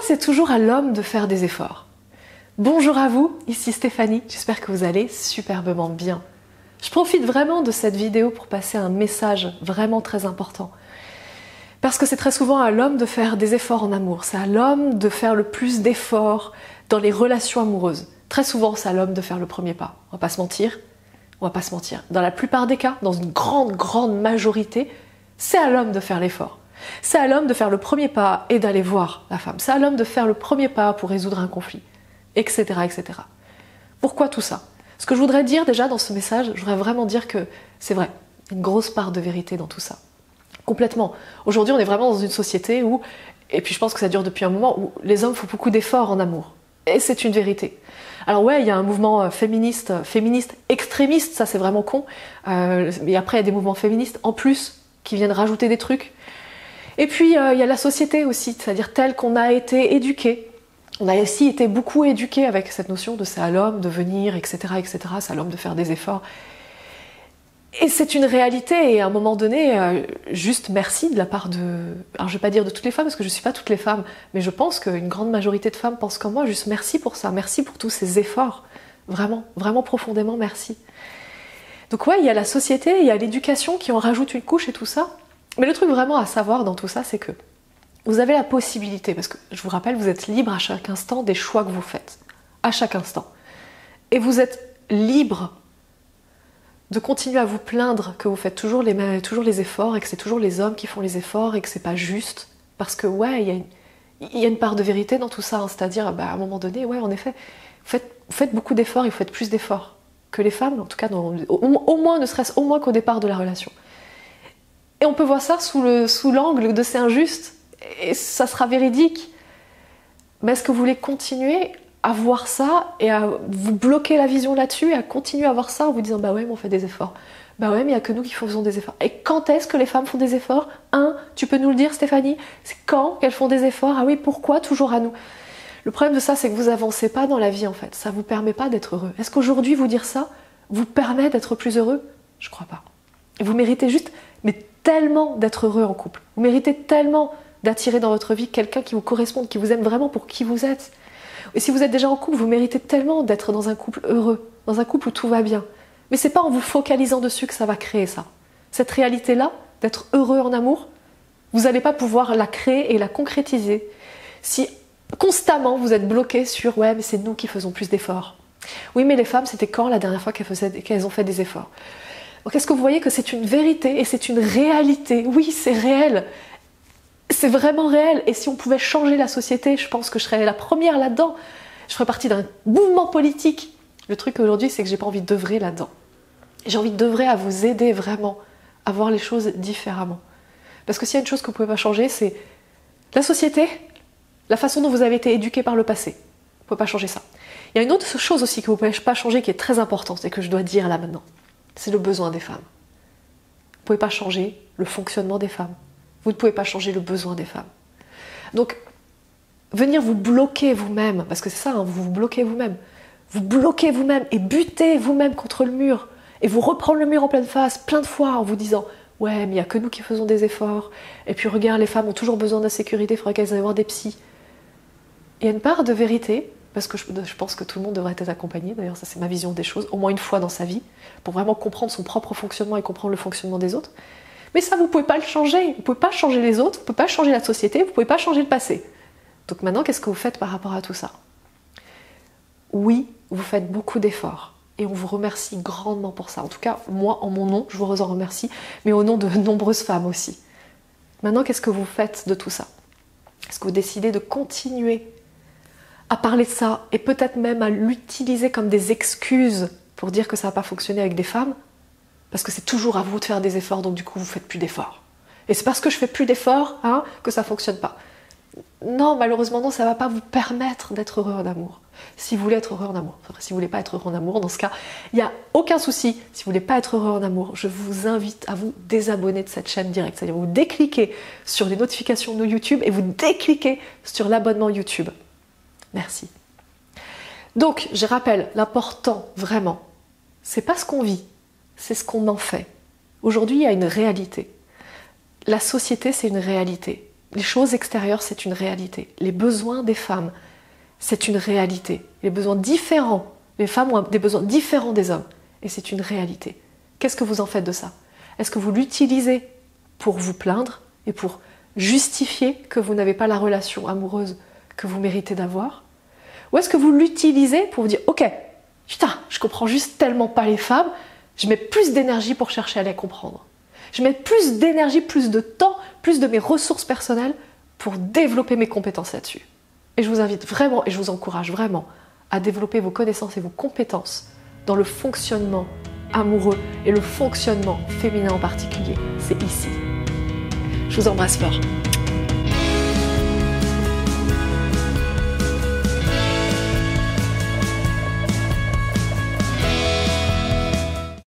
c'est toujours à l'homme de faire des efforts? Bonjour à vous, ici Stéphanie, j'espère que vous allez superbement bien. Je profite vraiment de cette vidéo pour passer un message vraiment très important. Parce que c'est très souvent à l'homme de faire des efforts en amour, c'est à l'homme de faire le plus d'efforts dans les relations amoureuses. Très souvent, c'est à l'homme de faire le premier pas. On va pas se mentir, on va pas se mentir. Dans la plupart des cas, dans une grande majorité, c'est à l'homme de faire l'effort. C'est à l'homme de faire le premier pas et d'aller voir la femme. C'est à l'homme de faire le premier pas pour résoudre un conflit, etc., etc. Pourquoi tout ça? Ce que je voudrais dire déjà dans ce message, je voudrais vraiment dire que c'est vrai, une grosse part de vérité dans tout ça. Complètement. Aujourd'hui, on est vraiment dans une société où, et puis je pense que ça dure depuis un moment, où les hommes font beaucoup d'efforts en amour. Et c'est une vérité. Alors ouais, il y a un mouvement féministe extrémiste, ça c'est vraiment con. Mais après, il y a des mouvements féministes en plus qui viennent rajouter des trucs. Et puis, il y a la société aussi, c'est-à-dire telle qu'on a été éduqué. On a aussi été beaucoup éduqué avec cette notion de c'est à l'homme de venir, etc., etc. C'est à l'homme de faire des efforts. Et c'est une réalité, et à un moment donné, juste merci de la part de... Alors je ne vais pas dire de toutes les femmes, parce que je ne suis pas toutes les femmes, mais je pense qu'une grande majorité de femmes pensent comme moi, juste merci pour ça, merci pour tous ces efforts. Vraiment, vraiment profondément merci. Donc ouais, il y a la société, il y a l'éducation qui en rajoute une couche et tout ça. Mais le truc vraiment à savoir dans tout ça, c'est que vous avez la possibilité, parce que je vous rappelle, vous êtes libre à chaque instant des choix que vous faites. À chaque instant. Et vous êtes libre de continuer à vous plaindre que vous faites toujours les efforts et que c'est toujours les hommes qui font les efforts et que c'est pas juste. Parce que ouais, il y a une part de vérité dans tout ça, hein, c'est-à-dire à un moment donné, ouais, en effet, vous faites beaucoup d'efforts et vous faites plus d'efforts que les femmes, en tout cas au moins, ne serait-ce au moins qu'au départ de la relation. Et on peut voir ça sous l'angle de c'est injuste et ça sera véridique. Mais est-ce que vous voulez continuer à voir ça et à vous bloquer la vision là-dessus et à continuer à voir ça en vous disant bah ouais mais on fait des efforts, bah ouais mais il n'y a que nous qui faisons des efforts. Et quand est-ce que les femmes font des efforts? Tu peux nous le dire Stéphanie? C'est quand qu'elles font des efforts? Ah oui, pourquoi toujours à nous? Le problème de ça, c'est que vous avancez pas dans la vie en fait, ça vous permet pas d'être heureux. Est-ce qu'aujourd'hui vous dire ça vous permet d'être plus heureux? Je crois pas. Et vous méritez juste, mais tellement d'être heureux en couple. Vous méritez tellement d'attirer dans votre vie quelqu'un qui vous corresponde, qui vous aime vraiment pour qui vous êtes. Et si vous êtes déjà en couple, vous méritez tellement d'être dans un couple heureux, dans un couple où tout va bien. Mais c'est pas en vous focalisant dessus que ça va créer ça. Cette réalité-là, d'être heureux en amour, vous n'allez pas pouvoir la créer et la concrétiser si constamment vous êtes bloqué sur « ouais, mais c'est nous qui faisons plus d'efforts ». Oui, mais les femmes, c'était quand la dernière fois qu'elles ont fait des efforts? Donc est-ce que vous voyez que c'est une vérité et c'est une réalité? Oui, c'est réel. C'est vraiment réel, et si on pouvait changer la société, je pense que je serais la première là-dedans. Je ferais partie d'un mouvement politique. Le truc aujourd'hui, c'est que j'ai pas envie d'œuvrer là-dedans. J'ai envie d'œuvrer à vous aider vraiment à voir les choses différemment. Parce que s'il y a une chose que vous pouvez pas changer, c'est la société, la façon dont vous avez été éduqué par le passé. Vous pouvez pas changer ça. Il y a une autre chose aussi que vous pouvez pas changer qui est très importante et que je dois dire là maintenant. C'est le besoin des femmes. Vous pouvez pas changer le fonctionnement des femmes. Vous ne pouvez pas changer le besoin des femmes. Donc, venir vous bloquer vous-même, parce que c'est ça, hein, vous vous bloquez vous-même. Vous bloquez vous-même et butez vous-même contre le mur. Et vous reprendre le mur en pleine face, plein de fois, en vous disant « ouais, mais il n'y a que nous qui faisons des efforts. Et puis regarde, les femmes ont toujours besoin d'insécurité, il faudrait qu'elles aillent voir des psys. » Il y a une part de vérité, parce que je pense que tout le monde devrait être accompagné, d'ailleurs ça c'est ma vision des choses, au moins une fois dans sa vie, pour vraiment comprendre son propre fonctionnement et comprendre le fonctionnement des autres. Mais ça, vous ne pouvez pas le changer. Vous ne pouvez pas changer les autres, vous ne pouvez pas changer la société, vous ne pouvez pas changer le passé. Donc maintenant, qu'est-ce que vous faites par rapport à tout ça? Oui, vous faites beaucoup d'efforts. Et on vous remercie grandement pour ça. En tout cas, moi, en mon nom, je vous en remercie, mais au nom de nombreuses femmes aussi. Maintenant, qu'est-ce que vous faites de tout ça? Est-ce que vous décidez de continuer à parler de ça et peut-être même à l'utiliser comme des excuses pour dire que ça n'a pas fonctionné avec des femmes? Parce que c'est toujours à vous de faire des efforts, donc du coup vous faites plus d'efforts. Et c'est parce que je fais plus d'efforts que ça fonctionne pas. Non, malheureusement non, ça va pas vous permettre d'être heureux en amour. Si vous voulez être heureux en amour. Enfin, si vous voulez pas être heureux en amour, dans ce cas, il n'y a aucun souci. Si vous voulez pas être heureux en amour, je vous invite à vous désabonner de cette chaîne directe. C'est-à-dire vous décliquez sur les notifications de YouTube et vous décliquez sur l'abonnement YouTube. Merci. Donc, je rappelle, l'important, vraiment, c'est pas ce qu'on vit, c'est ce qu'on en fait. Aujourd'hui, il y a une réalité. La société, c'est une réalité. Les choses extérieures, c'est une réalité. Les besoins des femmes, c'est une réalité. Les besoins différents, les femmes ont des besoins différents des hommes. Et c'est une réalité. Qu'est-ce que vous en faites de ça? Est-ce que vous l'utilisez pour vous plaindre et pour justifier que vous n'avez pas la relation amoureuse que vous méritez d'avoir? Ou est-ce que vous l'utilisez pour vous dire « Ok, putain, je comprends juste tellement pas les femmes, je mets plus d'énergie pour chercher à les comprendre. Je mets plus d'énergie, plus de temps, plus de mes ressources personnelles pour développer mes compétences là-dessus. » Et je vous invite vraiment, et je vous encourage vraiment à développer vos connaissances et vos compétences dans le fonctionnement amoureux et le fonctionnement féminin en particulier. C'est ici. Je vous embrasse fort.